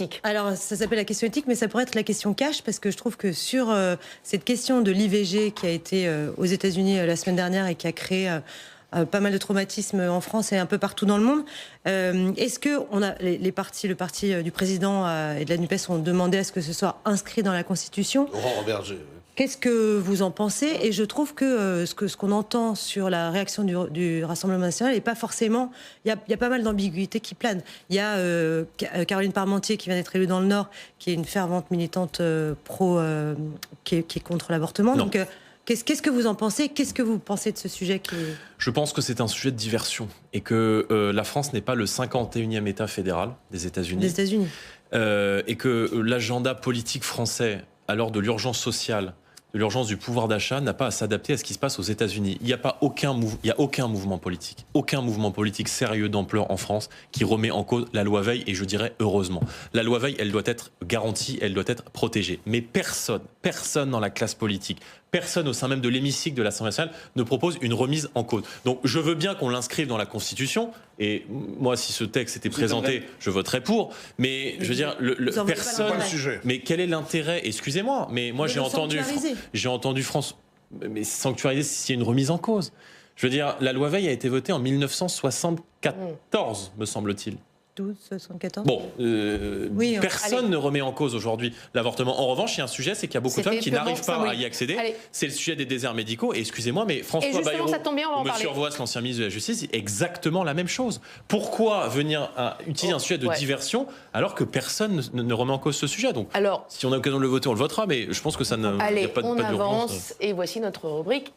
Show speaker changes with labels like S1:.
S1: éthique.
S2: Alors, ça s'appelle la question éthique, mais ça pourrait être la question cash, parce que je trouve que sur cette question de l'IVG qui a été aux États-Unis la semaine dernière et qui a créé pas mal de traumatismes en France et un peu partout dans le monde, est-ce que le parti du président et de la NUPES ont demandé à ce que ce soit inscrit dans la Constitution?
S3: Laurent Berger.
S2: Qu'est-ce que vous en pensez? Et je trouve que ce qu'on entend sur la réaction du Rassemblement national n'est pas forcément... Il y a pas mal d'ambiguïtés qui planent. Il y a Caroline Parmentier qui vient d'être élue dans le Nord, qui est une fervente militante qui est contre l'avortement.
S4: Non.
S2: Donc, qu'est-ce que vous en pensez? Qu'est-ce que vous pensez de ce sujet
S4: Je pense que c'est un sujet de diversion et que la France n'est pas le 51e État fédéral des États-Unis. Et que l'agenda politique français, à l'heure de l'urgence sociale, de l'urgence du pouvoir d'achat, n'a pas à s'adapter à ce qui se passe aux États-Unis. Il n'y a aucun mouvement politique sérieux d'ampleur en France qui remet en cause la loi Veil, et je dirais heureusement. La loi Veil, elle doit être garantie, elle doit être protégée. Mais personne dans la classe politique, personne au sein même de l'hémicycle de l'Assemblée nationale ne propose une remise en cause. Donc je veux bien qu'on l'inscrive dans la Constitution, et moi, si ce texte était présenté, je voterais pour, mais je veux dire, personne... Mais quel est l'intérêt? Excusez-moi, mais moi j'ai entendu France... Mais sanctuariser s'il y a une remise en cause. Je veux dire, la loi Veil a été votée en 1974, me semble-t-il.
S2: 74.
S4: Bon, personne ne remet en cause aujourd'hui l'avortement. En revanche, il y a un sujet, c'est qu'il y a beaucoup de femmes qui n'arrivent pas à y accéder. C'est le sujet des déserts médicaux. Et excusez-moi, mais François Bayrou, Monsieur Roy, l'ancien ministre de la Justice, c'est exactement la même chose. Pourquoi venir utiliser un sujet de diversion alors que personne ne remet en cause ce sujet? Donc, si on a l'occasion de le voter, on le votera, mais je pense que ça n'a pas d'urgence.
S1: On avance et voici notre rubrique.